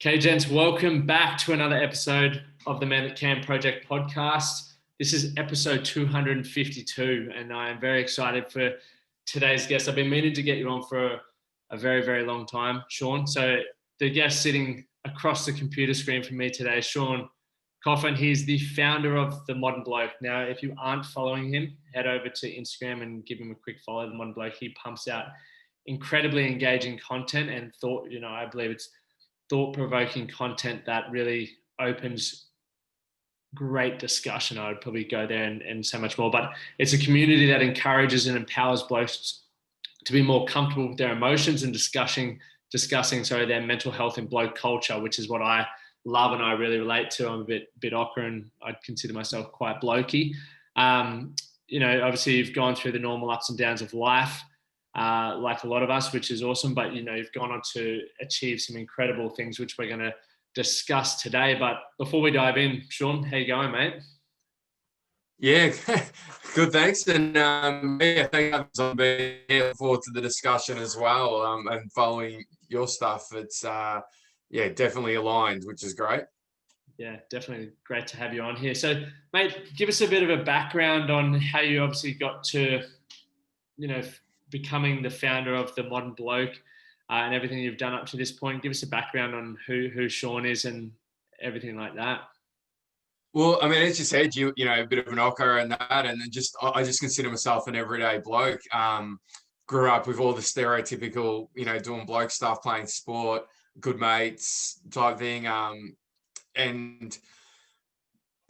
Okay, gents, welcome back to another episode of the Man That Can Project podcast. This is episode 252, and I am very excited for today's guest. I've been meaning to get you on for a very, very long time, Sean. So the guest sitting across the computer screen from me today is Sean Coffin. He's the founder of The Modern Bloke. Now, if you aren't following him, head over to Instagram and give him a quick follow. The Modern Bloke, he pumps out incredibly engaging content and I believe it's thought-provoking content that really opens great discussion. I would probably go there and so much more, but it's a community that encourages and empowers blokes to be more comfortable with their emotions and discussing their mental health and bloke culture, which is what I love and I really relate to. I'm a bit awkward and I'd consider myself quite blokey. Obviously you've gone through the normal ups and downs of life, like a lot of us, which is awesome. But, you've gone on to achieve some incredible things, which we're going to discuss today. But before we dive in, Sean, how you going, mate? Yeah, good, thanks. And thanks for being here. Look forward to the discussion as well, and following your stuff. It's, definitely aligned, which is great. Yeah, definitely great to have you on here. So, mate, give us a bit of a background on how you obviously got to, becoming the founder of The Modern Bloke, and everything you've done up to this point. Give us a background on who Sean is and everything like that. Well, I mean, as you said, a bit of an knocker and that, and I just consider myself an everyday bloke. Grew up with all the stereotypical, doing bloke stuff, playing sport, good mates type thing. And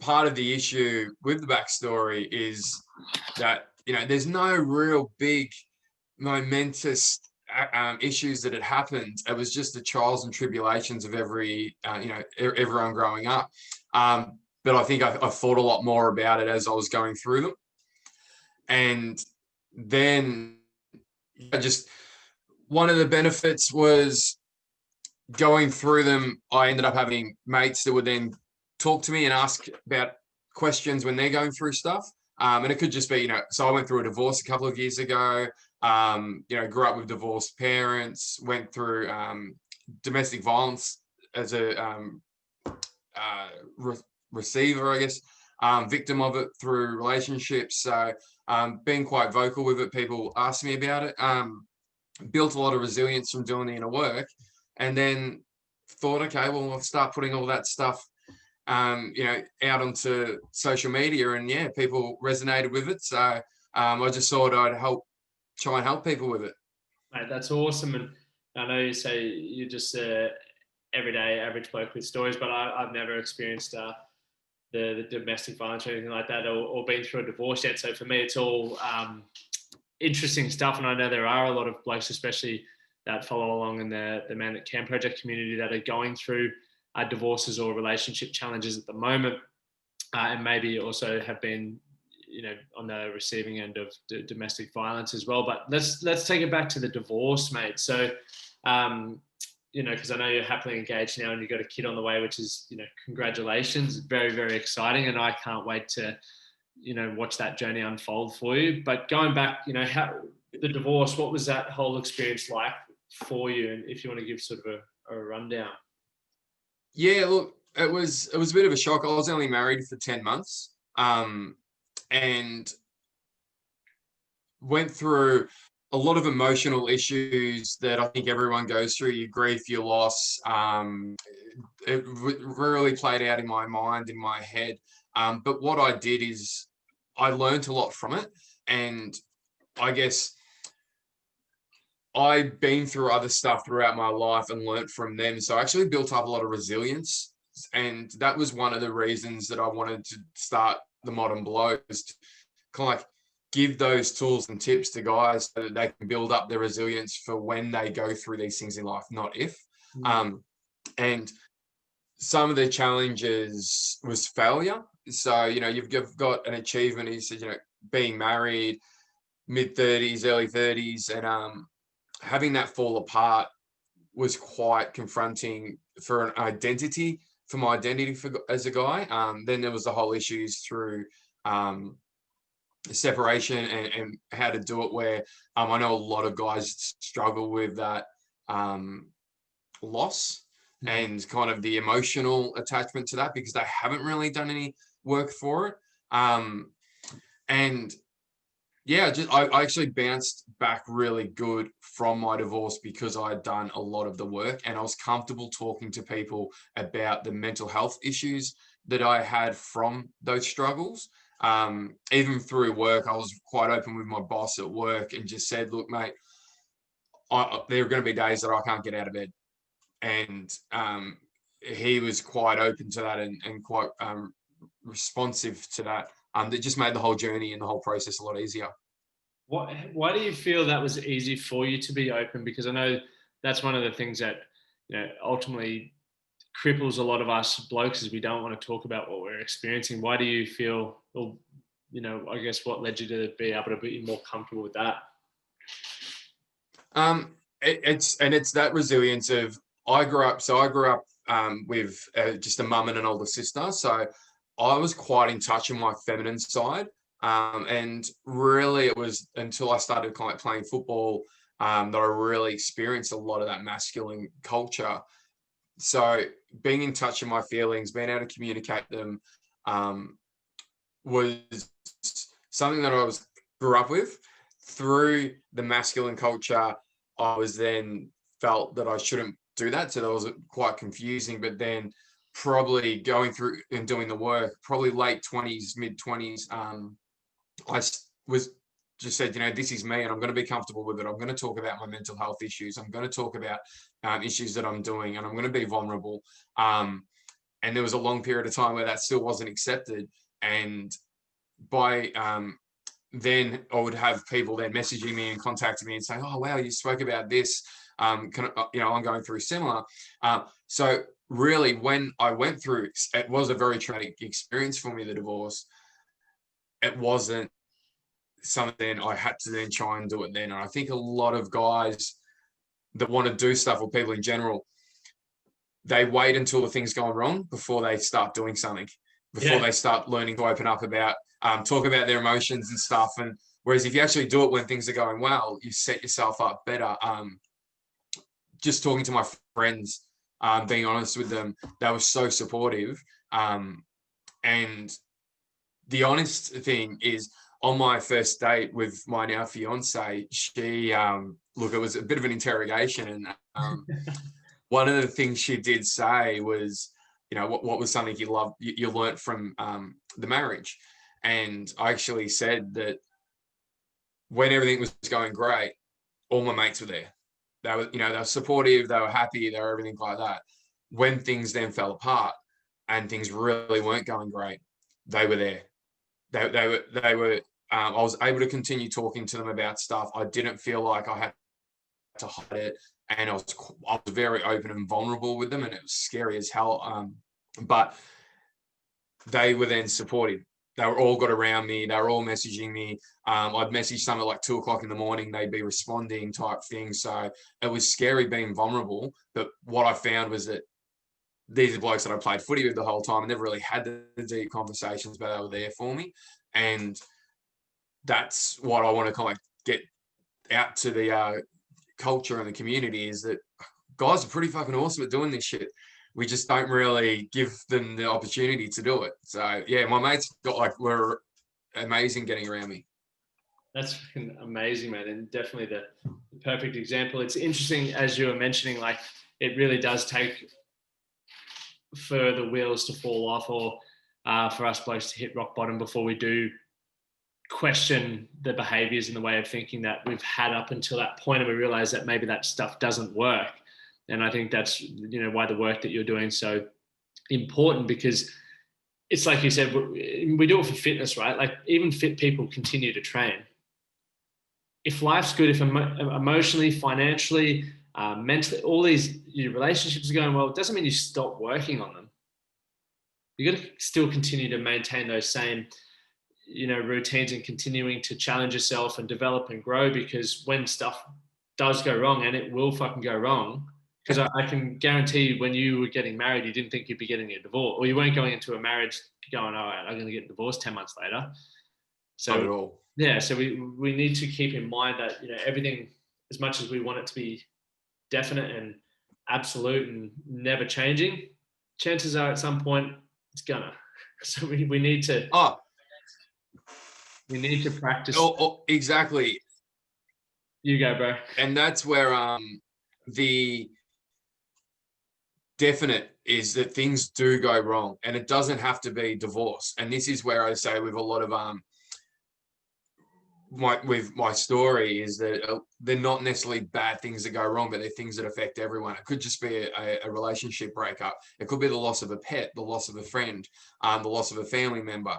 part of the issue with the backstory is that, there's no real big momentous issues that had happened. It was just the trials and tribulations of everyone growing up. But I think I thought a lot more about it as I was going through them. And then one of the benefits was going through them. I ended up having mates that would then talk to me and ask about questions when they're going through stuff. And it could just be, so I went through a divorce a couple of years ago, grew up with divorced parents, went through domestic violence as a receiver, I guess, victim of it through relationships. So being quite vocal with it, people ask me about it, built a lot of resilience from doing the inner work, and then thought, okay, well, I'll start putting all that stuff out onto social media, and people resonated with it. So I just thought I'd try and help people with it. Mate, that's awesome. And I know you say you're just a everyday average bloke with stories, but I've never experienced the domestic violence or anything like that, or been through a divorce yet. So for me, it's all interesting stuff. And I know there are a lot of blokes, especially that follow along in the Man That Can Project community, that are going through divorces or relationship challenges at the moment, and maybe also have been, on the receiving end of domestic violence as well. But let's take it back to the divorce, mate. So, because I know you're happily engaged now and you've got a kid on the way, which is, congratulations, very, very exciting. And I can't wait to, watch that journey unfold for you. But going back, how the divorce, what was that whole experience like for you? And if you want to give sort of a rundown. Yeah, look, it was a bit of a shock. I was only married for 10 months, and went through a lot of emotional issues that I think everyone goes through. Your grief, your loss. It really played out in my mind, in my head. But what I did is I learned a lot from it, and I guess I've been through other stuff throughout my life and learnt from them. So I actually built up a lot of resilience. And that was one of the reasons that I wanted to start The Modern Bloke, is to kind of like give those tools and tips to guys so that they can build up their resilience for when they go through these things in life, not if. And some of the challenges was failure. So, you've got an achievement, you said, being married, mid-30s, early 30s, and having that fall apart was quite confronting for my identity as a guy. Then there was the whole issues through separation and how to do it, where I know a lot of guys struggle with that loss. and kind of the emotional attachment to that, because they haven't really done any work for it. And yeah, I actually bounced back really good from my divorce because I had done a lot of the work and I was comfortable talking to people about the mental health issues that I had from those struggles. Even through work, I was quite open with my boss at work and just said, look, mate, there are going to be days that I can't get out of bed. And he was quite open to that and quite responsive to that. That just made the whole journey and the whole process a lot easier. Why do you feel that was easy for you to be open? Because I know that's one of the things that, ultimately cripples a lot of us blokes is we don't want to talk about what we're experiencing. Why do you feel, or, I guess what led you to be able to be more comfortable with that? It's that resilience of, I grew up with just a mum and an older sister. So I was quite in touch with my feminine side. And really it was until I started kind of playing football that I really experienced a lot of that masculine culture. So being in touch with my feelings, being able to communicate them, was something that I grew up with. Through the masculine culture, I was then felt that I shouldn't do that. So that was quite confusing. But then probably going through and doing the work, probably late 20s, mid 20s, I was just said, this is me and I'm going to be comfortable with it. I'm going to talk about my mental health issues. I'm going to talk about issues that I'm doing, and I'm going to be vulnerable. And there was a long period of time where that still wasn't accepted. And by then I would have people then messaging me and contacting me and saying, oh, wow, you spoke about this. I'm going through similar. So really, when I went through, it was a very traumatic experience for me, the divorce. It wasn't something I had to then try and do it then. And I think a lot of guys that want to do stuff, or people in general, they wait until the thing's gone wrong before they start doing something, before they start learning to open up about, talk about their emotions and stuff. And whereas if you actually do it when things are going well, you set yourself up better. Just talking to my friends, being honest with them, they were so supportive. And the honest thing is, on my first date with my now fiance, she, look, it was a bit of an interrogation. And one of the things she did say was, what was something you loved, you learnt from the marriage. And I actually said that when everything was going great, all my mates were there. They were, they were supportive, they were happy, they were everything like that. When things then fell apart and things really weren't going great, they were there. They were. I was able to continue talking to them about stuff. I didn't feel like I had to hide it, and I was very open and vulnerable with them, and it was scary as hell. But they were then supportive. They were all got around me. They were all messaging me. I'd message some at like 2:00 in the morning. They'd be responding type thing. So it was scary being vulnerable. But what I found was that these are blokes that I played footy with the whole time and never really had the deep conversations, but they were there for me. And that's what I want to kind of get out to the culture and the community, is that guys are pretty fucking awesome at doing this shit. We just don't really give them the opportunity to do it. So yeah, my mates were amazing getting around me. That's fucking amazing, man. And definitely the perfect example. It's interesting, as you were mentioning, like it really does take for the wheels to fall off, or for us blokes to hit rock bottom before we do question the behaviors and the way of thinking that we've had up until that point, and we realize that maybe that stuff doesn't work. And I think that's why the work that you're doing is so important, because it's like you said, we do it for fitness, right? Like even fit people continue to train. If life's good, if emotionally, financially, mentally, all these your relationships are going well, it doesn't mean you stop working on them. You got to still continue to maintain those same routines and continuing to challenge yourself and develop and grow, because when stuff does go wrong, and it will fucking go wrong, because I can guarantee you when you were getting married, you didn't think you'd be getting a divorce, or you weren't going into a marriage going, all right, I'm going to get divorced 10 months later. So not at all. Yeah, so we need to keep in mind that everything, as much as we want it to be definite and absolute and never changing, chances are at some point it's gonna. So we need to Oh, practice. exactly. You go, bro. And that's where the definite is that things do go wrong, and it doesn't have to be divorce. And this is where I say with a lot of my story is that they're not necessarily bad things that go wrong, but they're things that affect everyone. It could just be a relationship breakup. It could be the loss of a pet, the loss of a friend, the loss of a family member.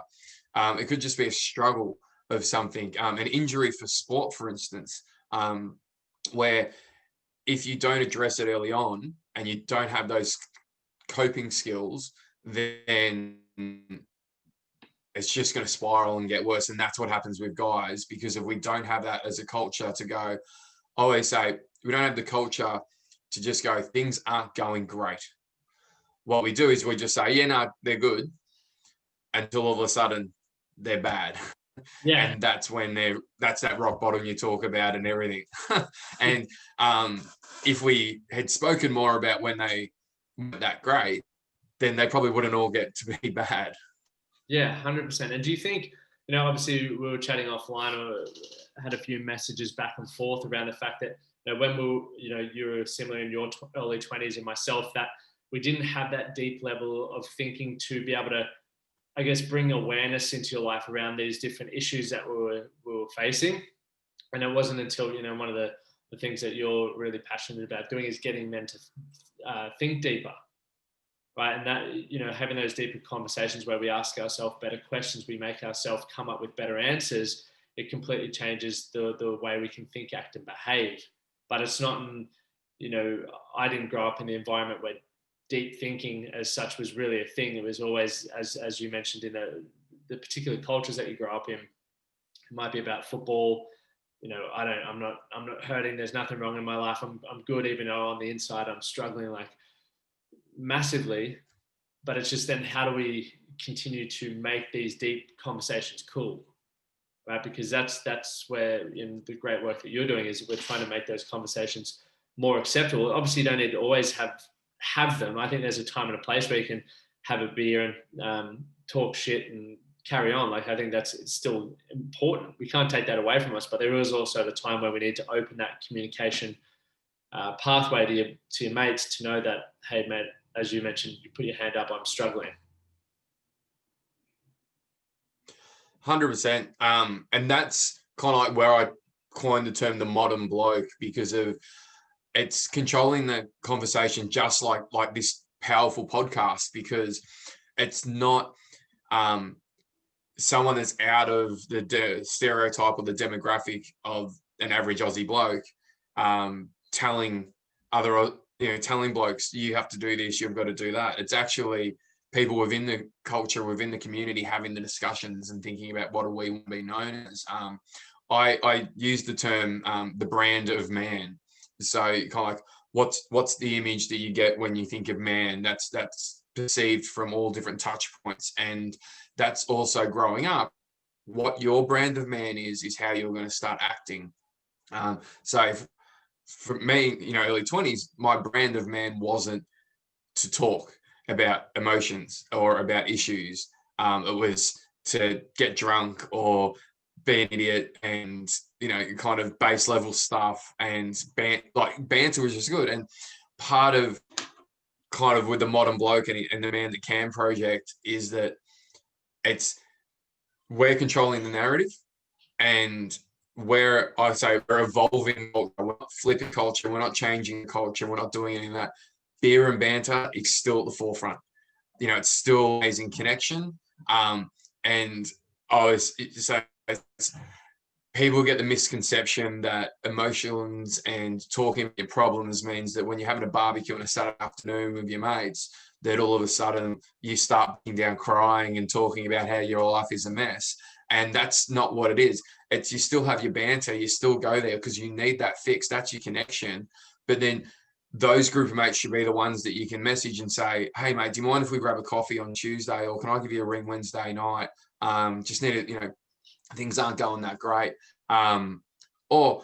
It could just be a struggle of something, an injury for sport, for instance, where if you don't address it early on and you don't have those coping skills, then it's just going to spiral and get worse. And that's what happens with guys, because if we don't have that as a culture to go, I always say, we don't have the culture to just go, things aren't going great. What we do is we just say, yeah, no, they're good, until all of a sudden they're bad. Yeah. And that's when that's that rock bottom you talk about and everything. And if we had spoken more about when they weren't that great, then they probably wouldn't all get to be bad. Yeah, 100%. And do you think, obviously we were chatting offline, or had a few messages back and forth around the fact that, when you were similar in your early 20s and myself, that we didn't have that deep level of thinking to be able to, I guess, bring awareness into your life around these different issues that we were facing. And it wasn't until, one of the things that you're really passionate about doing is getting men to think deeper, right? And that, having those deeper conversations where we ask ourselves better questions, we make ourselves come up with better answers, it completely changes the way we can think, act, and behave. But it's not, I didn't grow up in the environment where deep thinking as such was really a thing. It was always, as you mentioned, in the particular cultures that you grow up in, it might be about football. I'm not hurting. There's nothing wrong in my life. I'm good, even though on the inside I'm struggling like massively. But it's just then, how do we continue to make these deep conversations cool, right? Because that's where, in the great work that you're doing, is we're trying to make those conversations more acceptable. Obviously, you don't need to always have them. I think there's a time and a place where you can have a beer and talk shit and carry on. Like, I think it's still important. We can't take that away from us, but there is also the time where we need to open that communication pathway to your mates to know that, hey, mate, as you mentioned, you put your hand up, I'm struggling. 100%. And that's kind of like where I coined the term the modern bloke, because of it's controlling the conversation, just like this powerful podcast, because it's not someone that's out of the stereotype or the demographic of an average Aussie bloke telling telling blokes, you have to do this, you've got to do that. It's actually people within the culture, within the community, having the discussions and thinking about what do we want to be known as. I use the term the brand of man. So kind of like, what's the image that you get when you think of man? That's perceived from all different touch points, and that's also growing up. What your brand of man is how you're going to start acting. So for me, early 20s, my brand of man wasn't to talk about emotions or about issues. It was to get drunk or be an idiot and, kind of base level stuff, and banter was just good. And part of kind of with the modern bloke and the Man That Can project is that we're controlling the narrative, and we're evolving culture. We're not flipping culture. We're not changing the culture. We're not doing any of that. Beer and banter is still at the forefront. It's still amazing connection. And I was so people get the misconception that emotions and talking about your problems means that when you're having a barbecue on a Saturday afternoon with your mates, that all of a sudden you start breaking down crying and talking about how your life is a mess. And that's not what it is. It's you still have your banter, you still go there because you need that fix. That's your connection. But then those group of mates should be the ones that you can message and say, hey, mate, do you mind if we grab a coffee on Tuesday, or can I give you a ring Wednesday night? Just need it, things aren't going that great. Or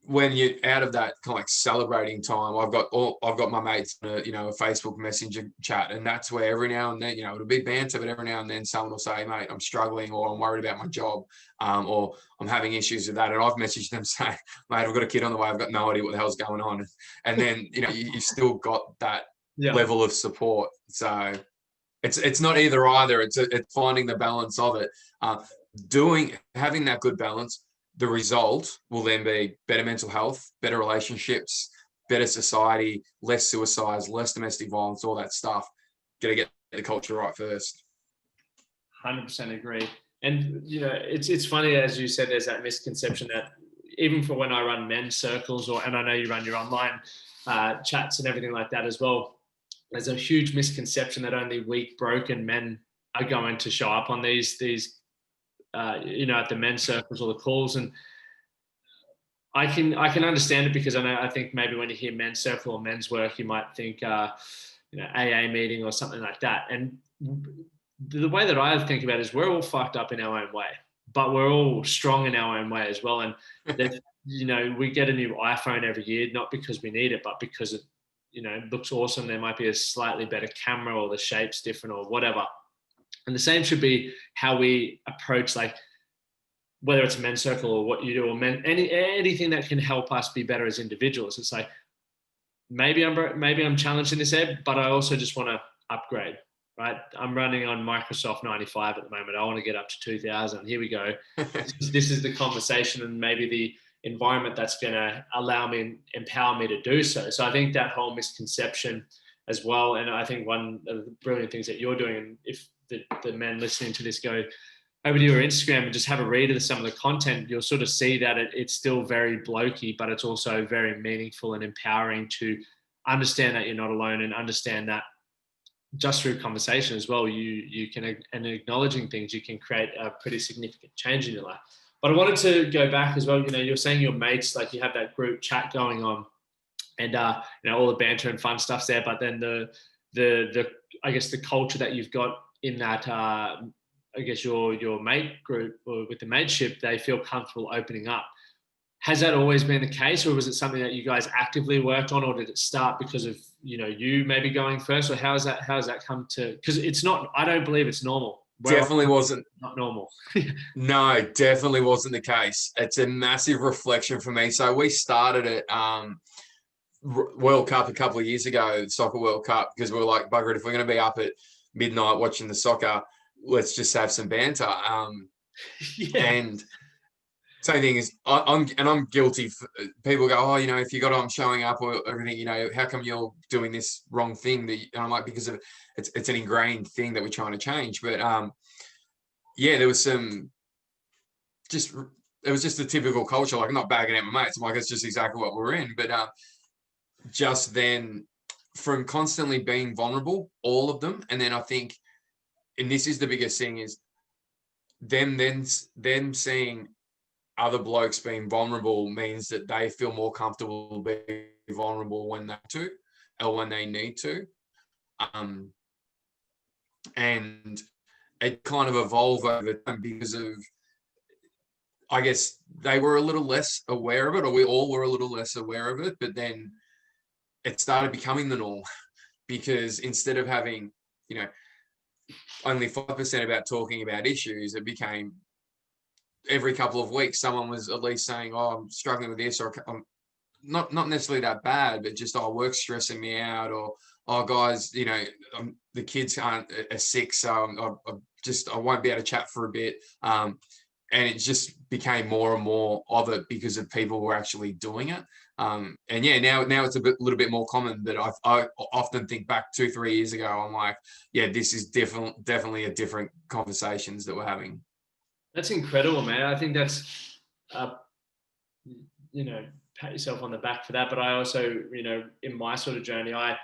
when you're out of that kind of like celebrating time, I've got my mates in a Facebook Messenger chat, and that's where every now and then, it'll be banter, but every now and then someone will say, mate, I'm struggling, or I'm worried about my job, or I'm having issues with that. And I've messaged them saying, mate, I've got a kid on the way, I've got no idea what the hell's going on. And then, you've still got that level of support. So it's not either, it's finding the balance of it. Having that good balance. The result will then be better mental health, better relationships, better society, less suicides, less domestic violence, all that stuff. Got to get the culture right first. 100% agree. And, it's funny, as you said, there's that misconception that even for when I run men's circles, and I know you run your online chats and everything like that as well, there's a huge misconception that only weak, broken men are going to show up on these at the men's circles or the calls. And I can understand it, because I think maybe when you hear men's circle or men's work, you might think, AA meeting or something like that. And the way that I think about it is we're all fucked up in our own way, but we're all strong in our own way as well. And that, we get a new iPhone every year, not because we need it, but because it, looks awesome. There might be a slightly better camera, or the shape's different, or whatever. And the same should be how we approach, like, whether it's a men's circle or what you do, or anything that can help us be better as individuals. It's like, maybe I'm challenged in this area, but I also just want to upgrade, right? I'm running on Microsoft 95 at the moment. I want to get up to 2000. Here we go. This is the conversation, and maybe the environment that's going to empower me to do so. So I think that whole misconception as well. And I think one of the brilliant things that you're doing, and if the men listening to this go over to your Instagram and just have a read of some of the content, you'll sort of see that it's still very blokey, but it's also very meaningful and empowering to understand that you're not alone, and understand that just through conversation as well, you can, and acknowledging things, you can create a pretty significant change in your life. But I wanted to go back as well. You're saying your mates, like, you have that group chat going on, and all the banter and fun stuff's there, but then the I guess the culture that you've got in that, I guess your mate group, or with the mateship, they feel comfortable opening up. Has that always been the case, or was it something that you guys actively worked on, or did it start because of you maybe going first, or how has that come to? Because it's not. I don't believe it's normal. Definitely wasn't. Not normal. No, definitely wasn't the case. It's a massive reflection for me. So we started it. World Cup a couple of years ago, Soccer World Cup, because we were like, bugger it, if we're going to be up at midnight watching the soccer, let's just have some banter. And same thing is, I'm guilty. People go, if you got I'm showing up or everything, how come you're doing this wrong thing? And I'm like, because of it's an ingrained thing that we're trying to change. But there was it was just the typical culture. Like, I'm not bagging out my mates. I'm like, it's just exactly what we're in. But just then, from constantly being vulnerable, all of them, and then I think, and this is the biggest thing, is them seeing other blokes being vulnerable means that they feel more comfortable being vulnerable when they need to. And it kind of evolved over time because of, I guess, they were a little less aware of it, or we all were a little less aware of it, but then it started becoming the norm, because instead of having, only 5% about talking about issues, it became every couple of weeks someone was at least saying, oh, I'm struggling with this, or I'm not necessarily that bad, but just, oh, work's stressing me out, or, oh, guys, the kids are sick, so I won't be able to chat for a bit. And it just became more and more of it because of people were actually doing it. Now it's a little bit more common, but I often think back 2-3 years ago, I'm like, this is definitely a different conversations that we're having. That's incredible, man. I think that's, pat yourself on the back for that. But I also, in my sort of journey, I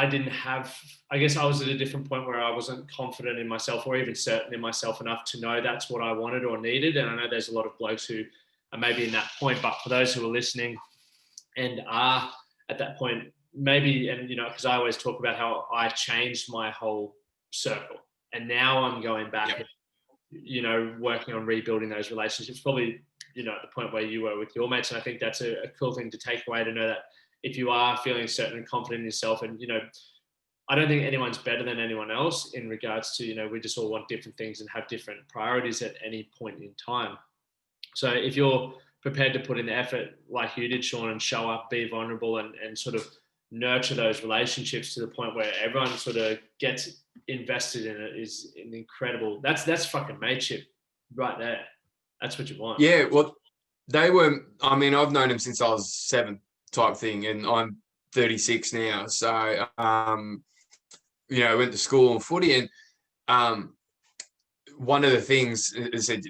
didn't have, I guess I was at a different point where I wasn't confident in myself, or even certain in myself enough to know that's what I wanted or needed. And I know there's a lot of blokes who are maybe in that point, but for those who are listening and are at that point, maybe, and, because I always talk about how I changed my whole circle, and now I'm going back, working on rebuilding those relationships. Probably at the point where you were with your mates. And I think that's a cool thing to take away, to know that if you are feeling certain and confident in yourself, and, I don't think anyone's better than anyone else in regards to, we just all want different things and have different priorities at any point in time. So if you're prepared to put in the effort like you did, Sean, and show up, be vulnerable, and sort of nurture those relationships to the point where everyone sort of gets invested in it, is an incredible. That's fucking mateship right there. That's what you want. Yeah, well, they were. I mean, I've known them since I was 7, type thing, and I'm 36 now. So, I went to school on footy, and one of the things is that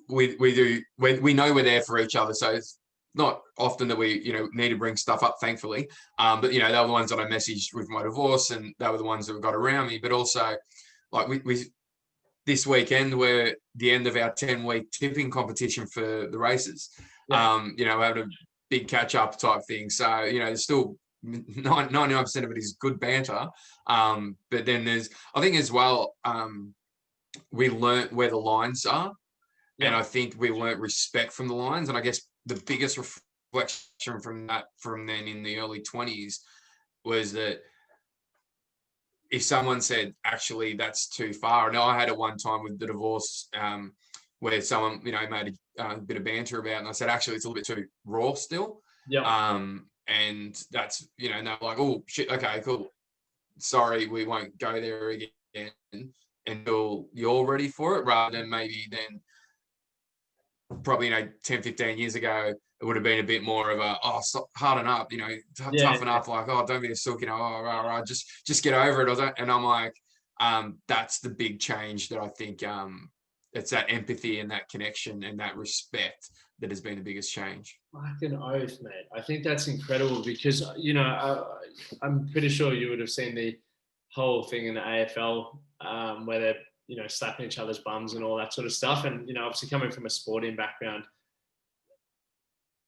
we know we're there for each other. So it's not often that we need to bring stuff up, thankfully. But they were the ones that I messaged with my divorce, and they were the ones that got around me. But also, like we this weekend, we're the end of our 10-week tipping competition for the races. Yeah. Having a big catch up type thing. So there's still 99% of it is good banter. But then there's, I think as well, we learnt where the lines are. Yeah. And I think we learnt respect from the lines. And I guess the biggest reflection from then in the early 20s was that if someone said, actually, that's too far. And I had it one time with the divorce where someone, made a bit of banter about it. And I said, actually, it's a little bit too raw still. Yeah. And that's, and they're like, oh, shit, okay, cool. Sorry, we won't go there again until you're ready for it, rather than maybe then probably 10, 15 years ago, it would have been a bit more of a, stop, harden up, toughen up, like, don't be a sook, just get over it. And I'm like, that's the big change that I think it's that empathy and that connection and that respect that has been the biggest change. Fucking oath, mate. I think that's incredible because, I'm pretty sure you would have seen the whole thing in the AFL where they're, slapping each other's bums and all that sort of stuff. And, obviously coming from a sporting background,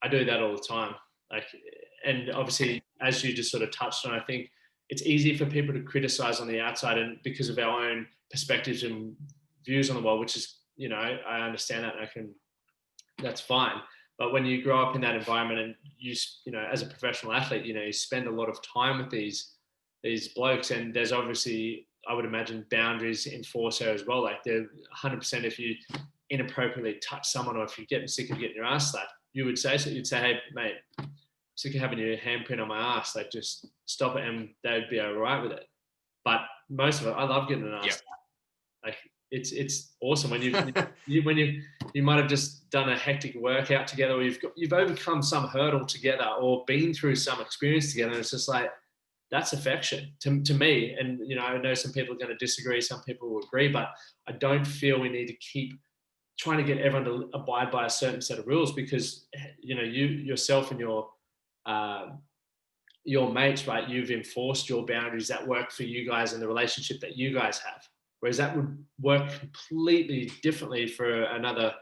I do that all the time. And obviously, as you just sort of touched on, I think it's easy for people to criticize on the outside, and because of our own perspectives and views on the world, which is, I understand that, and that's fine. But when you grow up in that environment and you as a professional athlete, you spend a lot of time with these blokes, and there's obviously, I would imagine, boundaries enforced there as well. Like they're 100%, if you inappropriately touch someone, or if you're getting sick of getting your ass slapped, you would say so. You'd say, hey, mate, I'm sick of having your handprint on my ass. Like, just stop it, and they'd be all right with it. But most of it, I love getting an ass slapped. Like, it's awesome when you might have just done a hectic workout together, or you've overcome some hurdle together, or been through some experience together, and it's just like, that's affection to me. And I know some people are going to disagree, some people will agree, but I don't feel we need to keep trying to get everyone to abide by a certain set of rules, because you yourself and your mates, right, you've enforced your boundaries that work for you guys and the relationship that you guys have. Whereas that would work completely differently for another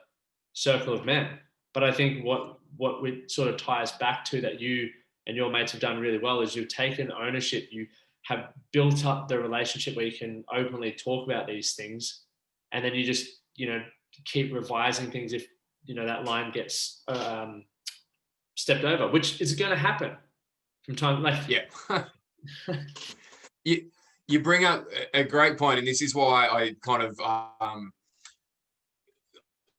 circle of men. But I think what we sort of ties back to that you and your mates have done really well is you've taken ownership. You have built up the relationship where you can openly talk about these things. And then you just, keep revising things if, that line gets stepped over, which is going to happen from time. Yeah. You bring up a great point, and this is why I kind of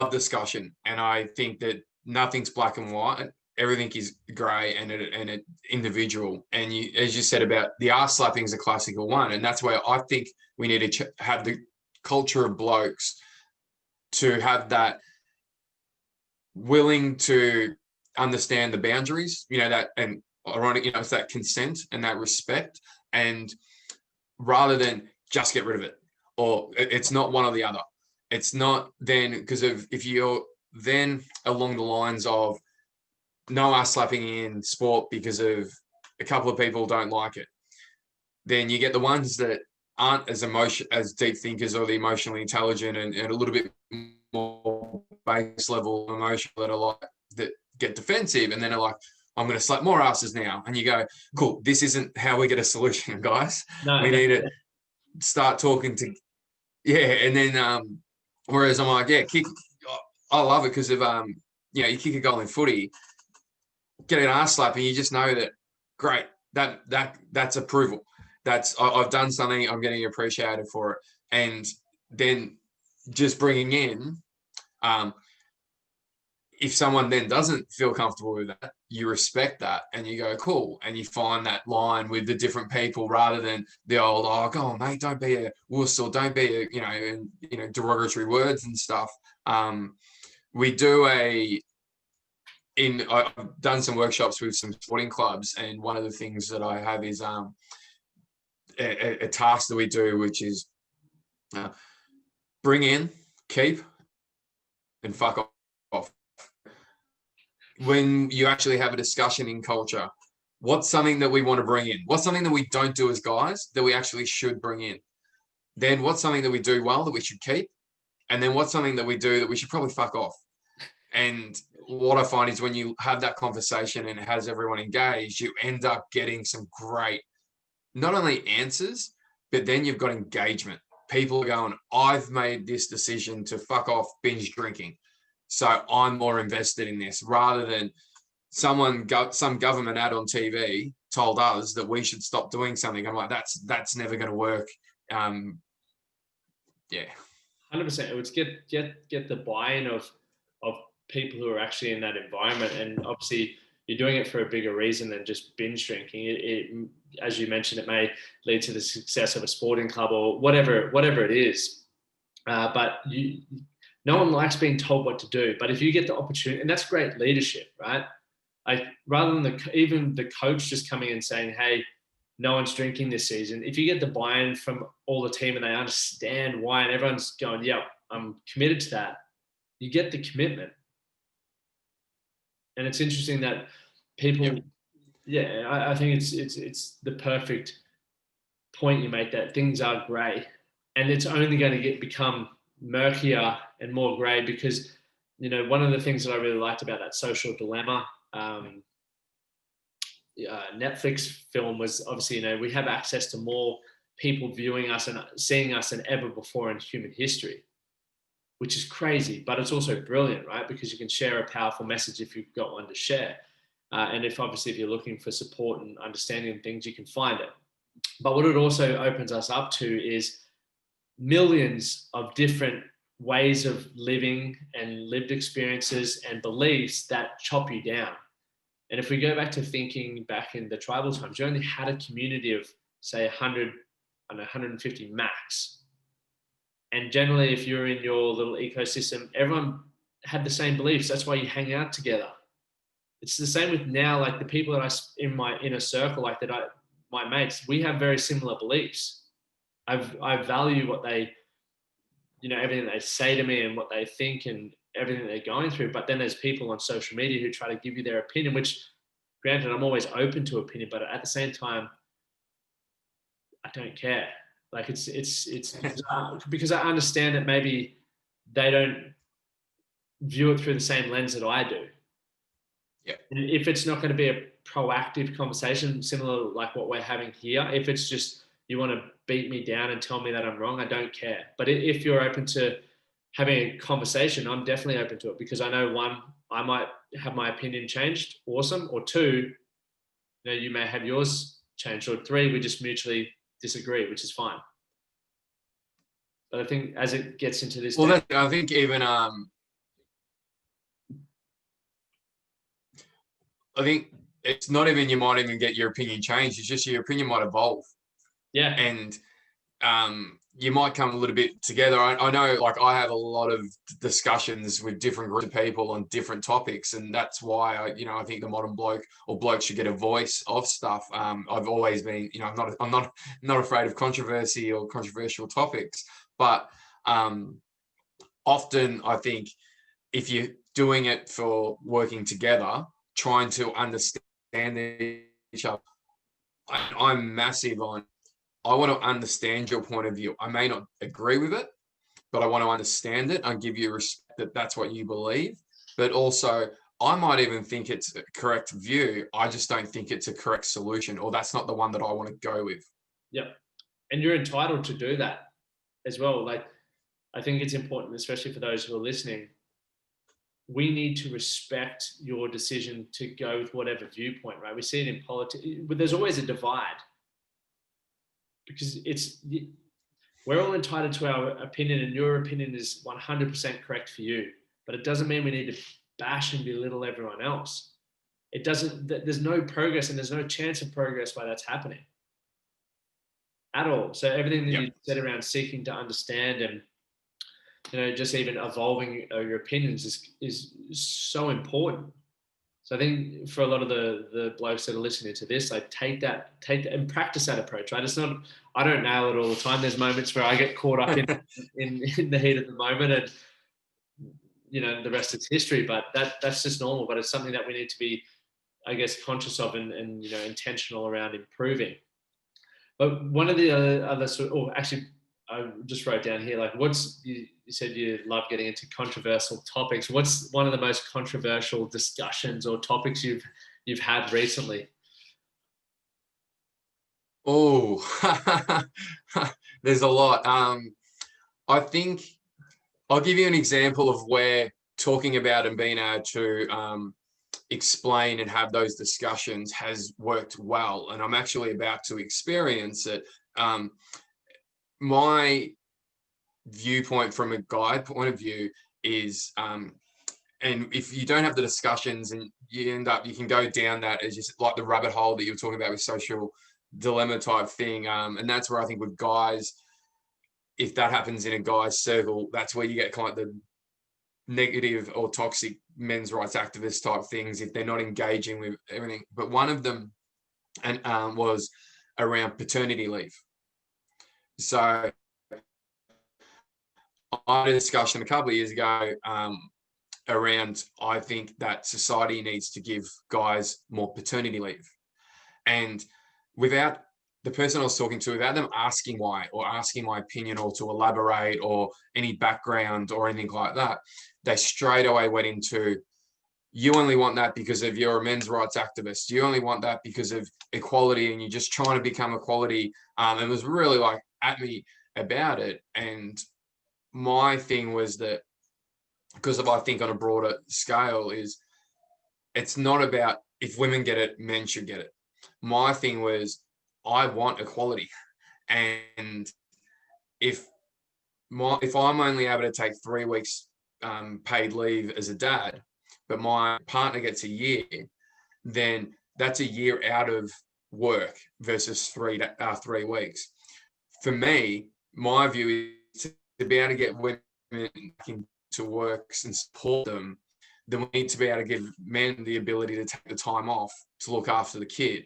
love discussion. And I think that nothing's black and white; everything is grey and it individual. And as you said about the arse slapping is a classical one, and that's where I think we need to have the culture of blokes to have that willing to understand the boundaries, that, and ironic, it's that consent and that respect, and rather than just get rid of it, or it's not one or the other. It's not then, because if you're then along the lines of no ass slapping in sport because of a couple of people don't like it, then you get the ones that aren't as deep thinkers, or the emotionally intelligent and a little bit more base level emotional, that get defensive, and then are like, I'm going to slap more asses now. And you go, cool, this isn't how we get a solution, guys. We need to start talking to, and then, whereas I'm like, I love it because of, you kick a goal in footy, get an arse slap, and you just know that, great, that's approval. I've done something, I'm getting appreciated for it. And then just bringing in, if someone then doesn't feel comfortable with that, you respect that and you go, cool. And you find that line with the different people rather than the old, oh, go on, mate, don't be a wuss, or don't be a, derogatory words and stuff. We do I've done some workshops with some sporting clubs, and one of the things that I have is a task that we do, which is bring in, keep, and fuck off. When you actually have a discussion in culture, what's something that we want to bring in? What's something that we don't do as guys that we actually should bring in? Then what's something that we do well that we should keep? And then what's something that we do that we should probably fuck off? And what I find is when you have that conversation and it has everyone engaged, you end up getting some great, not only answers, but then you've got engagement. People are going, I've made this decision to fuck off binge drinking, so I'm more invested in this, rather than some government ad on TV told us that we should stop doing something. I'm like, that's never going to work. Yeah. 100%. It would get the buy-in of people who are actually in that environment, and obviously you're doing it for a bigger reason than just binge drinking. It as you mentioned, it may lead to the success of a sporting club or whatever it is. But no one likes being told what to do. But if you get the opportunity, and that's great leadership, right? Like, rather than even the coach just coming and saying, hey, no one's drinking this season. If you get the buy-in from all the team and they understand why, and everyone's going, yeah, I'm committed to that, you get the commitment. And it's interesting that people, I think it's the perfect point you make, that things are grey, and it's only going to become murkier and more grey because, one of the things that I really liked about that Social Dilemma Netflix film was, obviously, we have access to more people viewing us and seeing us than ever before in human history, which is crazy, but it's also brilliant, right? Because you can share a powerful message if you've got one to share. And if you're looking for support and understanding of things, you can find it. But what it also opens us up to is millions of different ways of living and lived experiences and beliefs that chop you down. And if we go back to thinking back in the tribal times, you only had a community of, say, 100 and 150 max. And generally, if you're in your little ecosystem, everyone had the same beliefs. That's why you hang out together. It's the same with now, like the people that in my inner circle, my mates, we have very similar beliefs. I value what they, everything they say to me and what they think and everything they're going through. But then there's people on social media who try to give you their opinion, which, granted, I'm always open to opinion, but at the same time, I don't care. Like, it's because I understand that maybe they don't view it through the same lens that I do. Yeah. And if it's not going to be a proactive conversation, similar like what we're having here, if it's just you want to beat me down and tell me that I'm wrong, I don't care. But if you're open to having a conversation, I'm definitely open to it, because I know, one, I might have my opinion changed, awesome, or two, you may have yours changed, or three, we just mutually disagree, which is fine. But I think as it gets into this, I think even I think it's not even you might even get your opinion changed. It's just your opinion might evolve. Yeah. And you might come a little bit together. I know, like, I have a lot of discussions with different groups of people on different topics, and that's why I think the modern bloke or bloke should get a voice of stuff. I've always been, I'm not afraid of controversy or controversial topics, but often I think if you're doing it for working together, trying to understand each other, I'm massive on, I want to understand your point of view. I may not agree with it, but I want to understand it. I give you respect that that's what you believe. But also, I might even think it's a correct view. I just don't think it's a correct solution, or that's not the one that I want to go with. Yep. And you're entitled to do that as well. Like, I think it's important, especially for those who are listening. we need to respect your decision to go with whatever viewpoint, right? We see it in politics, but there's always a divide because we're all entitled to our opinion, and your opinion is 100% correct for you. But it doesn't mean we need to bash and belittle everyone else. It doesn't. There's no progress, and there's no chance of progress while that's happening at all. So everything that you said around seeking to understand and just even evolving your opinions is so important. So I think for a lot of the blokes that are listening to this, like take that and practice that approach, right? It's not, I don't nail it all the time. There's moments where I get caught up in the heat of the moment, and the rest is history, but that's just normal. But it's something that we need to be, I guess, conscious of and intentional around improving. But one of the other sort of, actually, I just wrote down here, like, you said you love getting into controversial topics. What's one of the most controversial discussions or topics you've had recently? Oh, there's a lot. I think I'll give you an example of where talking about and being able to explain and have those discussions has worked well, and I'm actually about to experience it. My viewpoint from a guide point of view is, and if you don't have the discussions and you can go down that as just like the rabbit hole that you were talking about with social dilemma type thing. And that's where I think with guys, if that happens in a guy's circle, that's where you get kind of the negative or toxic men's rights activist type things if they're not engaging with everything. But one of them was around paternity leave. So I had a discussion a couple of years ago around, I think that society needs to give guys more paternity leave. And without the person I was talking to, without them asking why or asking my opinion or to elaborate or any background or anything like that, they straight away went into, you only want that because of you're a men's rights activist. You only want that because of equality and you're just trying to become equality. And it was really like at me about it. And my thing was that, because I think on a broader scale, is it's not about if women get it, men should get it. My thing was, I want equality. And if I'm only able to take 3 weeks paid leave as a dad, but my partner gets a year, then that's a year out of work versus 3 weeks. For me, my view is to be able to get women into works and support them, then we need to be able to give men the ability to take the time off to look after the kid.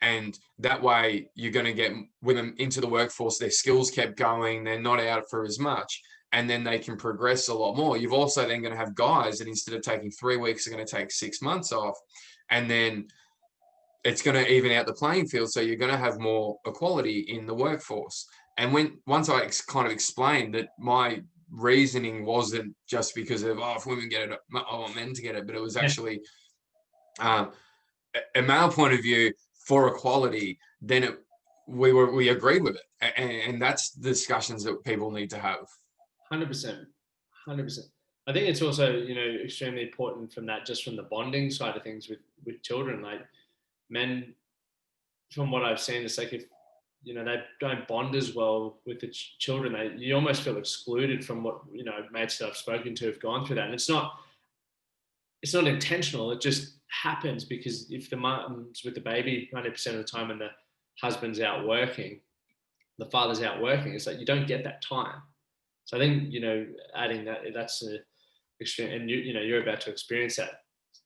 And that way you're going to get women into the workforce, their skills kept going, they're not out for as much, and then they can progress a lot more. You've also then going to have guys that instead of taking 3 weeks are going to take 6 months off, and then it's going to even out the playing field. So you're going to have more equality in the workforce. And once I kind of explained that my reasoning wasn't just because of, if women get it, I want men to get it, but it was actually a male point of view for equality, then we agreed with it. And that's the discussions that people need to have. 100%. I think it's also, extremely important from the bonding side of things with children. Like men, from what I've seen, it's like if, they don't bond as well with the children, you almost feel excluded from what, mates that I've spoken to have gone through that. And it's not intentional. It just happens because if the mum's with the baby 90% of the time and the husband's out working, the father's out working, it's like you don't get that time. So I think, adding that's an extreme, and you're about to experience that,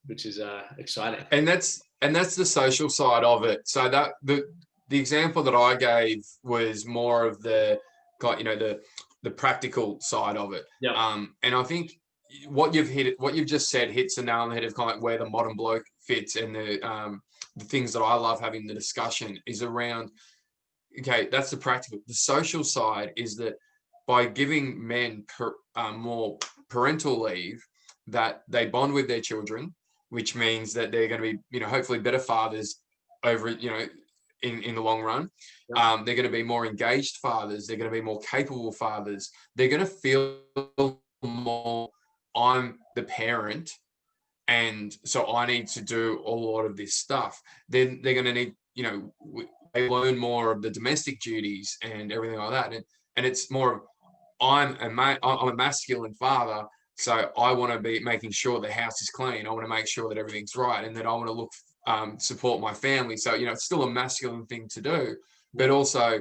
which is exciting. And that's the social side of it. So that the example that I gave was more of the practical side of it. Yeah. And I think what you've just said hits the nail on the head of kind of like where the modern bloke fits, and the things that I love having the discussion is around. Okay, that's the practical. The social side is that by giving men more parental leave, that they bond with their children, which means that they're going to be, hopefully better fathers over, in the long run. Yeah. They're going to be more engaged fathers. They're going to be more capable fathers. They're going to feel more I'm the parent, and so I need to do a lot of this stuff. Then they're going to need, they learn more of the domestic duties and everything like that. And it's more of, I'm a masculine father, so I want to be making sure the house is clean. I want to make sure that everything's right, and that I want to support my family. So, it's still a masculine thing to do, but also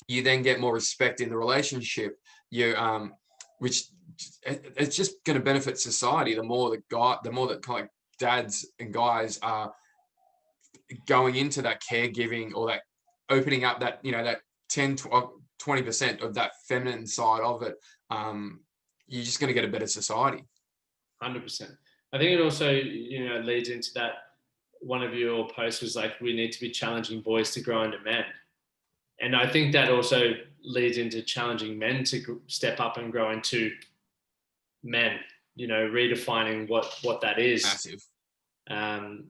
you then get more respect in the relationship. Which it's just going to benefit society. The more that kind of dads and guys are going into that caregiving, or that opening up that, that 10-20% of that feminine side of it, you're just going to get a better society. 100%. I think it also, leads into that. One of your posts was like, we need to be challenging boys to grow into men. And I think that also leads into challenging men to step up and grow into men, redefining what that is. Massive.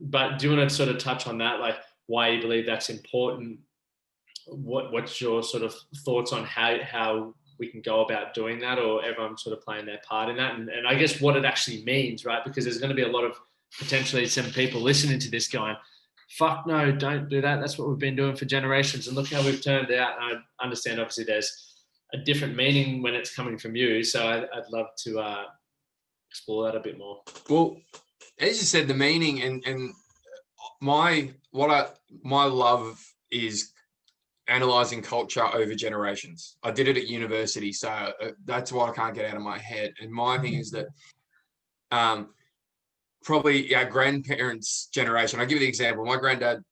But do you want to sort of touch on that, like why you believe that's important? What's your sort of thoughts on how we can go about doing that, or everyone sort of playing their part in that? And I guess what it actually means, right? Because there's going to be a lot of potentially some people listening to this going, fuck no, don't do that. That's what we've been doing for generations. And look how we've turned out. And I understand, obviously, there's a different meaning when it's coming from you. So I'd love to explore that a bit more. Well, as you said, the meaning and my love is analyzing culture over generations. I did it at university, so that's what I can't get out of my head. And my thing is that probably our grandparents' generation, I'll give you the example. My granddad,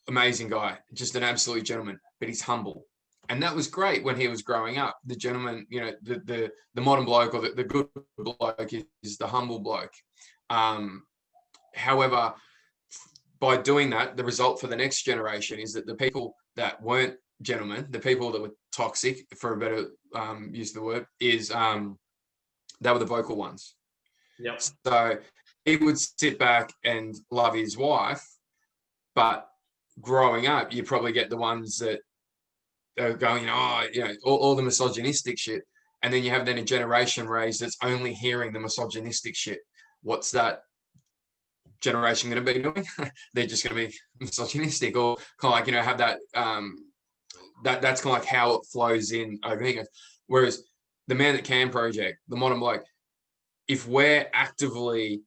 amazing guy, just an absolute gentleman, but he's humble. And that was great when he was growing up. The gentleman, the modern bloke, or the good bloke is the humble bloke. However, by doing that, the result for the next generation is that the people that weren't gentlemen, the people that were toxic, for a better use of the word, is they were the vocal ones. Yep. So he would sit back and love his wife, but growing up, you probably get the ones that are going, all the misogynistic shit. And then you have a generation raised that's only hearing the misogynistic shit. What's that generation going to be doing? They're just going to be misogynistic, or kind of like, have that, that's kind of like how it flows in over here. Whereas the Man That Can project, the modern bloke, if we're actively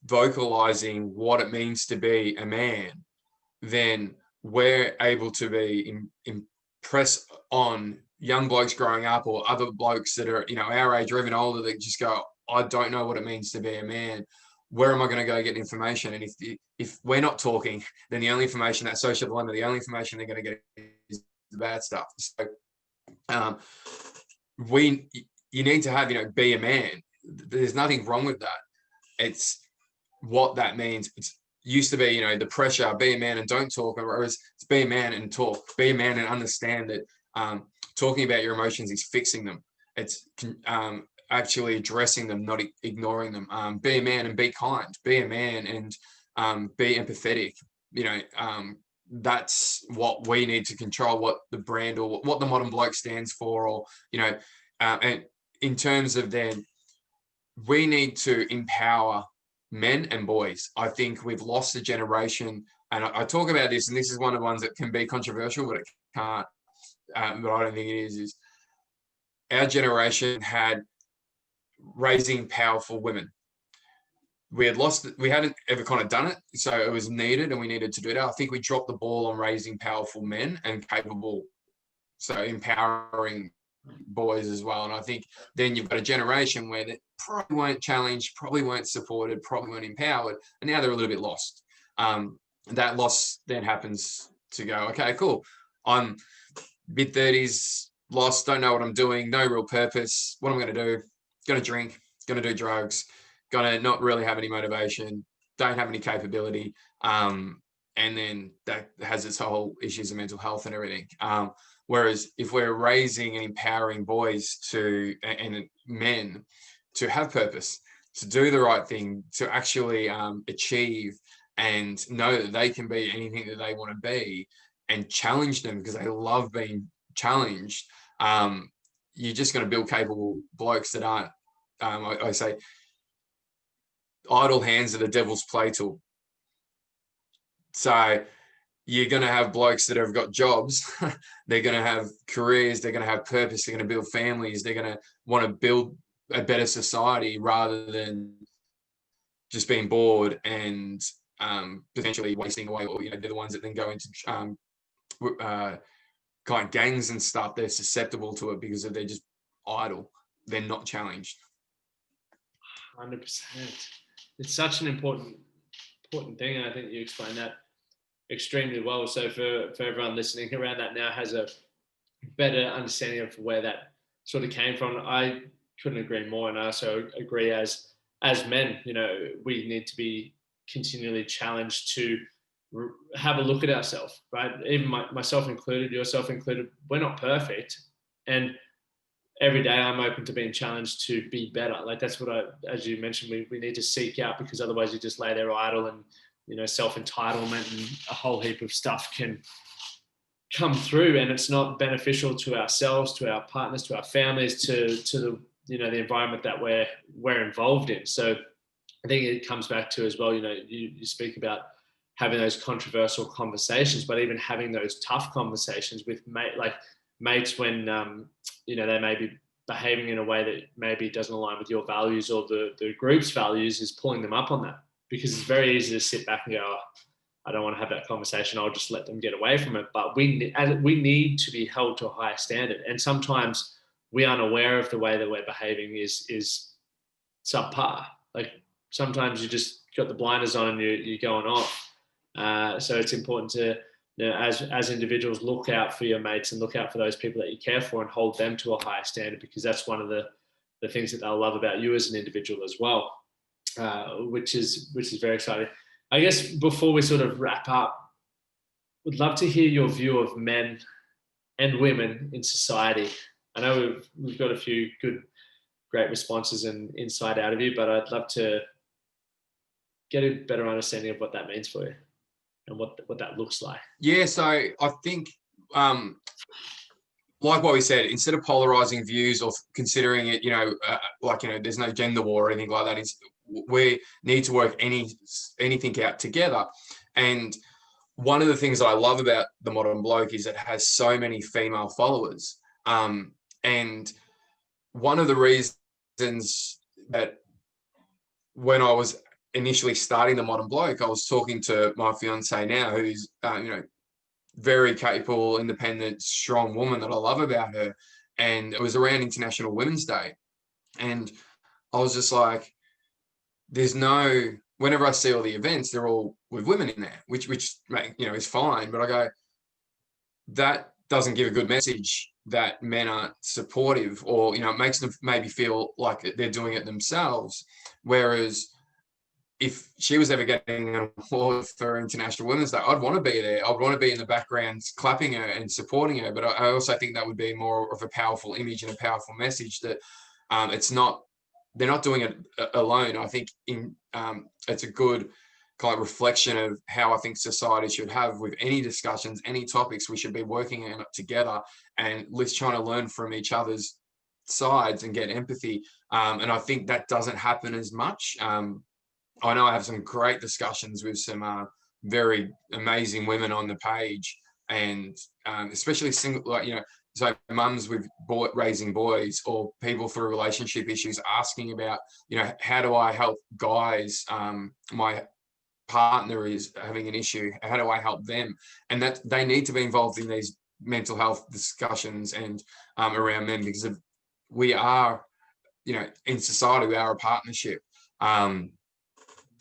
vocalizing what it means to be a man, then we're able to be impress on young blokes growing up, or other blokes that are, our age or even older, that just go, I don't know what it means to be a man. Where am I going to go get information? And if we're not talking, then the only information, that social dilemma, the only information they're going to get is the bad stuff. So you need to have, be a man. There's nothing wrong with that. It's what that means. It's used to be, the pressure, be a man and don't talk, whereas it's be a man and talk, be a man and understand that talking about your emotions is fixing them. It's actually addressing them, not ignoring them. Be a man and be kind. Be a man and be empathetic. That's what we need to control, what the brand or what the modern bloke stands for, or, and in terms of then, we need to empower men and boys. I think we've lost a generation, and I talk about this, and this is one of the ones that can be controversial, but it can't, but I don't think it is our generation had raising powerful women. We hadn't ever kind of done it, so it was needed, and we needed to do that. I think we dropped the ball on raising powerful men and capable, so empowering boys as well. And I think then you've got a generation where they probably weren't challenged, probably weren't supported, probably weren't empowered, and now they're a little bit lost. That loss then happens to go, okay, cool, I'm mid-30s, lost, don't know what I'm doing, no real purpose. What am I going to do? Going to drink, going to do drugs, going to not really have any motivation, don't have any capability. And then that has its whole issues of mental health and everything. Whereas if we're raising and empowering boys and men to have purpose, to do the right thing, to actually achieve and know that they can be anything that they want to be, and challenge them because they love being challenged, you're just going to build capable blokes that aren't, I say, idle hands are the devil's play tool. So you're going to have blokes that have got jobs. They're going to have careers. They're going to have purpose. They're going to build families. They're going to want to build a better society rather than just being bored and potentially wasting away. Or, they're the ones that then go into kind of gangs and stuff. They're susceptible to it because they're just idle. They're not challenged. 100%. It's such an important thing, and I think you explained that extremely well. So for everyone listening around that now has a better understanding of where that sort of came from. I couldn't agree more, and I also agree as men, we need to be continually challenged to have a look at ourselves, right? Even myself included, yourself included. We're not perfect, and every day I'm open to being challenged to be better. Like that's what as you mentioned, we need to seek out, because otherwise you just lay there idle, and self-entitlement and a whole heap of stuff can come through, and it's not beneficial to ourselves, to our partners, to our families, to the the environment that we're involved in. So I think it comes back to as well, you speak about having those controversial conversations, but even having those tough conversations with mates when they may be behaving in a way that maybe doesn't align with your values or the group's values, is pulling them up on that, because it's very easy to sit back and go, I don't want to have that conversation. I'll just let them get away from it. But we need to be held to a higher standard. And sometimes we aren't aware of the way that we're behaving is subpar. Like sometimes you just got the blinders on and you're going off. So it's important to, as individuals, look out for your mates and look out for those people that you care for and hold them to a higher standard, because that's one of the things that they'll love about you as an individual as well. Which is very exciting. I guess before we sort of wrap up, would love to hear your view of men and women in society. I know we've got a few great responses and insight out of you, but I'd love to get a better understanding of what that means for you and what that looks like. Yeah, so I think like what we said, instead of polarizing views or considering it, there's no gender war or anything like that, we need to work anything out together. And one of the things that I love about the Modern Bloke is it has so many female followers. And one of the reasons that when I was initially starting the Modern Bloke, I was talking to my fiance now, who's very capable, independent, strong woman that I love about her. And it was around International Women's Day. And I was just like, whenever I see all the events, they're all with women in there, which is fine. But I go, that doesn't give a good message that men aren't supportive, or, it makes them maybe feel like they're doing it themselves. Whereas if she was ever getting an award for International Women's Day, I'd want to be there. I'd want to be in the background clapping her and supporting her. But I also think that would be more of a powerful image and a powerful message that they're not doing it alone. I think it's a good kind of reflection of how I think society should have with any discussions, any topics. We should be working on it together and let's try to learn from each other's sides and get empathy. And I think that doesn't happen as much. I know I have some great discussions with some very amazing women on the page, and especially single, so mums with raising boys, or people through relationship issues asking about, how do I help guys? My partner is having an issue. How do I help them? And that they need to be involved in these mental health discussions and around men, because we are, in society, we are a partnership.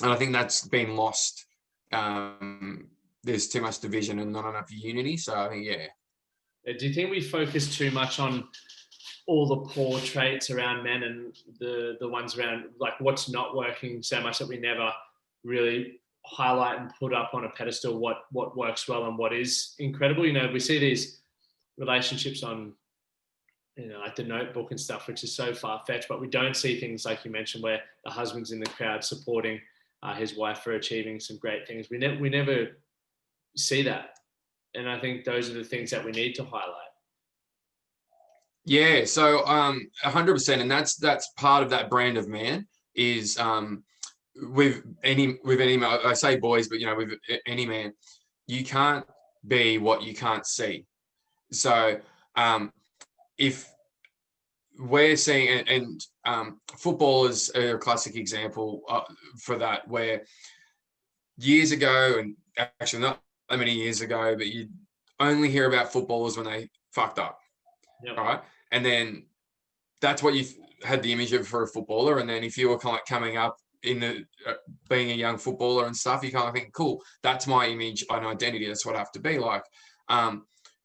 And I think that's been lost. There's too much division and not enough unity. So I think, yeah. Do you think we focus too much on all the poor traits around men and the ones around like what's not working so much that we never really highlight and put up on a pedestal what works well and what is incredible? We see these relationships on, like the Notebook and stuff, which is so far-fetched, but we don't see things like you mentioned where the husband's in the crowd supporting his wife for achieving some great things. We never see that. And I think those are the things that we need to highlight. Yeah, so 100%. And that's part of that brand of man is with any I say boys, but with any man, you can't be what you can't see. So if we're seeing, footballers are a classic example for that, where years ago, and actually not that many years ago, but you only hear about footballers when they fucked up, right? And then that's what you had the image of for a footballer. And then if you were kind of coming up in the being a young footballer and stuff, you kind of think, cool, that's my image and identity. That's what I have to be like.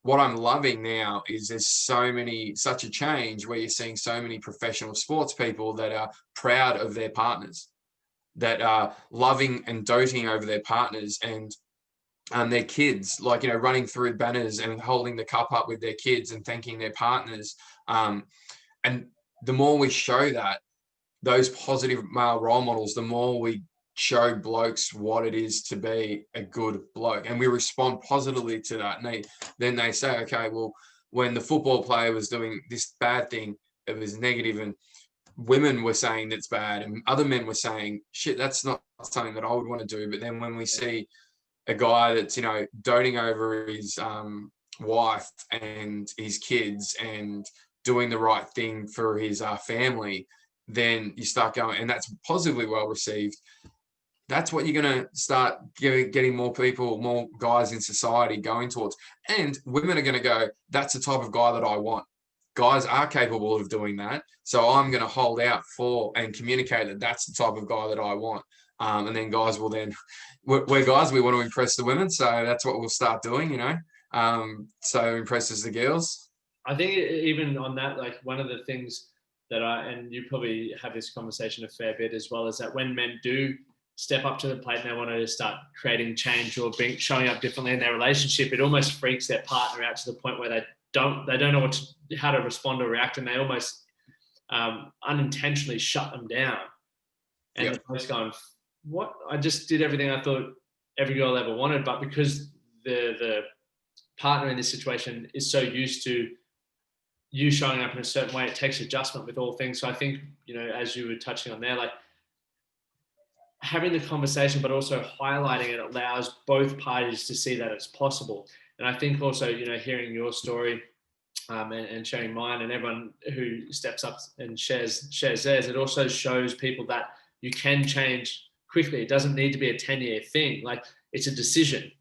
What I'm loving now is there's such a change where you're seeing so many professional sports people that are proud of their partners, that are loving and doting over their partners and their kids, like, running through banners and holding the cup up with their kids and thanking their partners. And the more we show that, those positive male role models, the more we show blokes what it is to be a good bloke. And we respond positively to that. And then they say, okay, well, when the football player was doing this bad thing, it was negative, and women were saying that's bad, and other men were saying, shit, that's not something that I would want to do. But then when we see a guy that's, doting over his wife and his kids and doing the right thing for his family, then you start going, and that's positively well received. That's what you're going to start getting more people, more guys in society going towards. And women are going to go, that's the type of guy that I want. Guys are capable of doing that. So I'm going to hold out for and communicate that that's the type of guy that I want. And then guys will then, we're guys, we want to impress the women. So that's what we'll start doing, so impresses the girls. I think even on that, like, one of the things that and you probably have this conversation a fair bit as well, is that when men do step up to the plate and they want to start creating change or showing up differently in their relationship, it almost freaks their partner out to the point where they don't know how to respond or react, and they almost unintentionally shut them down. And the boys going, what? I just did everything I thought every girl ever wanted, but because the partner in this situation is so used to you showing up in a certain way, it takes adjustment with all things. So I think, as you were touching on there, like, having the conversation, but also highlighting it allows both parties to see that it's possible. And I think also, hearing your story and sharing mine, and everyone who steps up and shares theirs, it also shows people that you can change quickly. It doesn't need to be a 10-year thing. Like, it's a decision.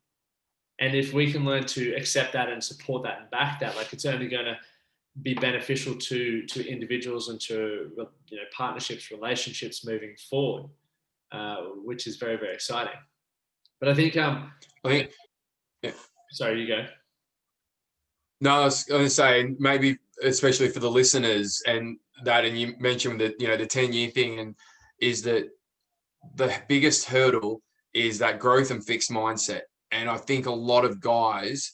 And if we can learn to accept that and support that and back that, like, it's only going to be beneficial to individuals and to partnerships, relationships moving forward, which is very, very exciting. But I think sorry, you go. No, I was going to say, maybe especially for the listeners, and you mentioned that the 10-year thing, and is that the biggest hurdle is that growth and fixed mindset. And I think a lot of guys,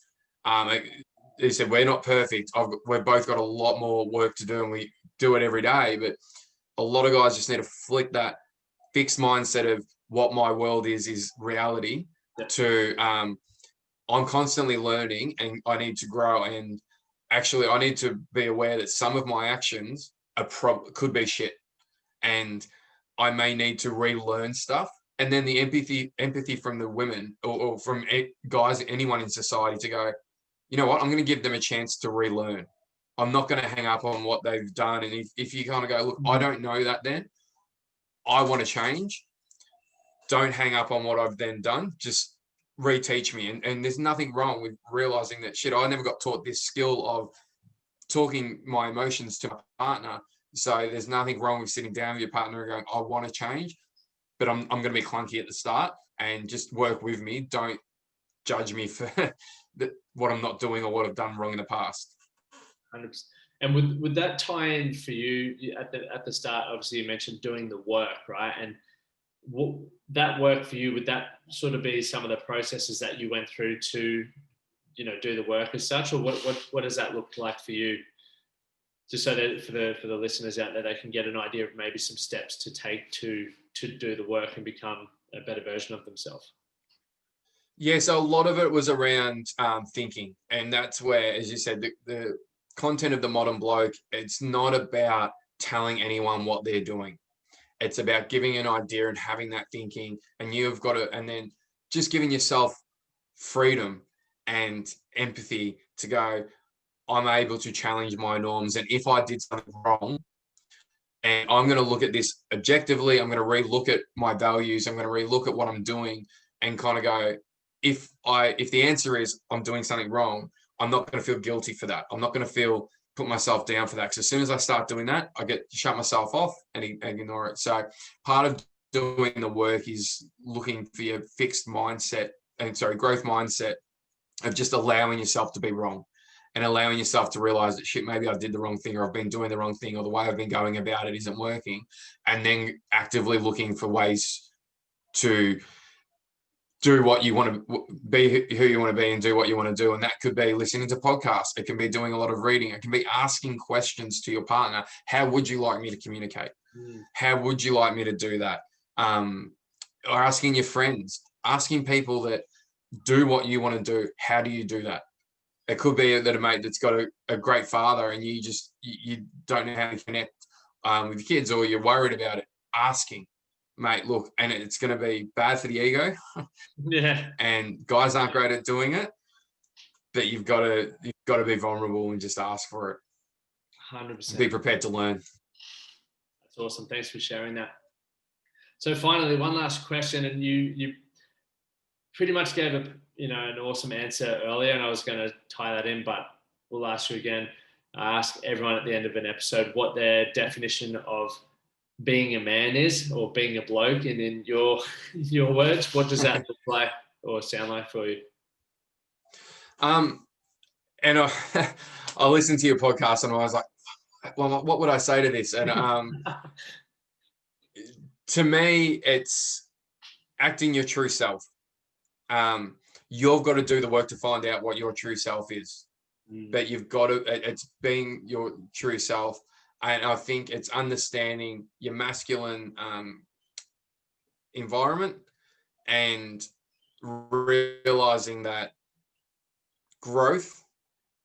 they said, we're not perfect. We've both got a lot more work to do, and we do it every day. But a lot of guys just need to flick that fixed mindset of what my world is reality to I'm constantly learning and I need to grow. And actually, I need to be aware that some of my actions could be shit, and I may need to relearn stuff. And then the empathy from the women or from guys, anyone in society, to go, you know what, I'm going to give them a chance to relearn. I'm not going to hang up on what they've done. And if you kind of go, look, I don't know that then, I want to change. Don't hang up on what I've then done. Just reteach me. And there's nothing wrong with realizing that, shit, I never got taught this skill of talking my emotions to my partner. So there's nothing wrong with sitting down with your partner and going, I want to change, but I'm going to be clunky at the start, and just work with me. Don't judge me for what I'm not doing or what I've done wrong in the past. 100%. And would that tie in for you at the start? Obviously, you mentioned doing the work, right? And that work for you, would that sort of be some of the processes that you went through to, do the work as such, or what does that look like for you? Just so that for the listeners out there, they can get an idea of maybe some steps to take to do the work and become a better version of themselves. Yeah, so a lot of it was around thinking, and that's where, as you said, the content of the modern bloke, it's not about telling anyone what they're doing. It's about giving an idea and having that thinking, and you've got to, and then just giving yourself freedom and empathy to go, I'm able to challenge my norms. And if I did something wrong, and I'm going to look at this objectively, I'm going to re-look at my values, I'm going to re-look at what I'm doing, and kind of go, if the answer is I'm doing something wrong, I'm not going to feel guilty for that. I'm not going to put myself down for that. Because as soon as I start doing that, I get to shut myself off and ignore it. So part of doing the work is looking for your fixed mindset growth mindset of just allowing yourself to be wrong and allowing yourself to realize that shit, maybe I did the wrong thing, or I've been doing the wrong thing, or the way I've been going about it isn't working. And then actively looking for ways to do what you want to be, who you want to be, and do what you want to do. And that could be listening to podcasts. It can be doing a lot of reading. It can be asking questions to your partner. How would you like me to communicate? How would you like me to do that? Or asking your friends, asking people that do what you want to do. How do you do that? It could be that a mate that's got a great father and you don't know how to connect with your kids, or you're worried about it. Asking, mate, look, and it's going to be bad for the ego. Yeah. And guys aren't great at doing it, but you've got to be vulnerable and just ask for it. 100%. Be prepared to learn. That's awesome. Thanks for sharing that. So finally, one last question, and you pretty much gave an awesome answer earlier, and I was going to tie that in, but we'll ask you again. I ask everyone at the end of an episode what their definition of being a man is, or being a bloke, and in your words, what does that look like or sound like for you? And I listened to your podcast and I was like, well, what would I say to this? And to me, it's acting your true self. You've got to do the work to find out what your true self is. But you've got to, it's being your true self. And I think it's understanding your masculine environment and realizing that growth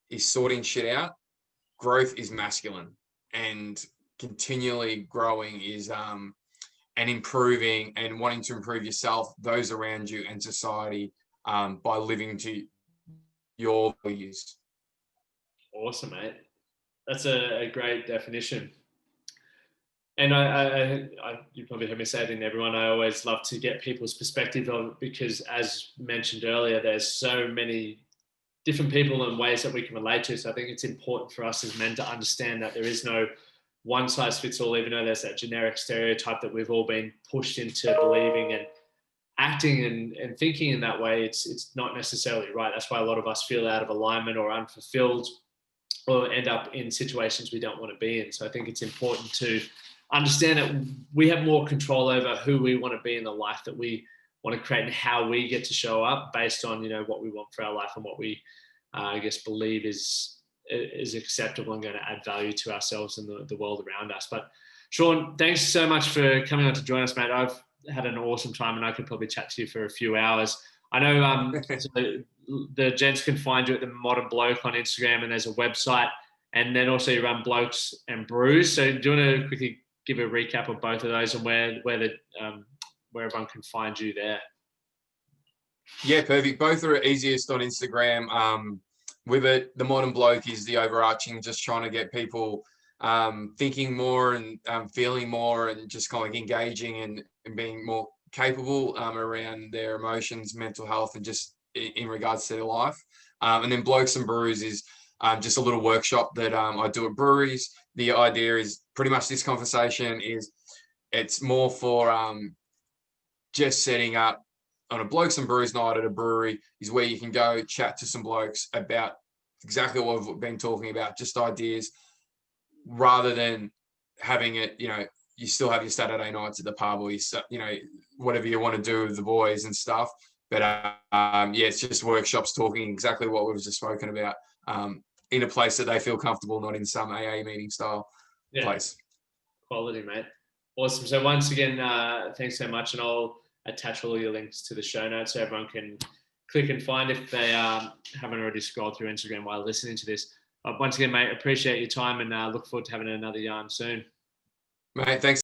is sorting shit out. Growth is masculine, and continually growing is and improving and wanting to improve yourself, those around you, and society by living to your values. Awesome, mate. That's a great definition. And I you probably heard me say it in everyone. I always love to get people's perspective on it, because, as mentioned earlier, there's so many different people and ways that we can relate to. So I think it's important for us as men to understand that there is no one size fits all, even though there's that generic stereotype that we've all been pushed into believing and acting and thinking in that way. It's not necessarily right. That's why a lot of us feel out of alignment or unfulfilled, or end up in situations we don't want to be in. So I think it's important to understand that we have more control over who we want to be in the life that we want to create, and how we get to show up based on, what we want for our life and what we, believe is acceptable and going to add value to ourselves and the world around us. But Sean, thanks so much for coming on to join us, mate. I've had an awesome time, and I could probably chat to you for a few hours. I know so the gents can find you at the Modern Bloke on Instagram, and there's a website, and then also you run Blokes and Brews. So do you want to quickly give a recap of both of those and where everyone can find you there? Yeah, perfect. Both are easiest on Instagram. With it, the Modern Bloke is the overarching, just trying to get people thinking more and feeling more, and just kind of engaging and being more capable around their emotions, mental health, and just in regards to their life. And then Blokes and Brews is just a little workshop that I do at breweries. The idea is pretty much this conversation it's more for just setting up on a Blokes and Brews night at a brewery, is where you can go chat to some blokes about exactly what we've been talking about, just ideas, rather than having it, you still have your Saturday nights at the pub, or whatever you want to do with the boys and stuff. But it's just workshops talking exactly what we've just spoken about in a place that they feel comfortable, not in some AA meeting style place. Quality, mate. Awesome. So once again, thanks so much, and I'll attach all your links to the show notes so everyone can click and find if they haven't already scrolled through Instagram while listening to this. Once again, mate, appreciate your time, and look forward to having another yarn soon. Mate, thanks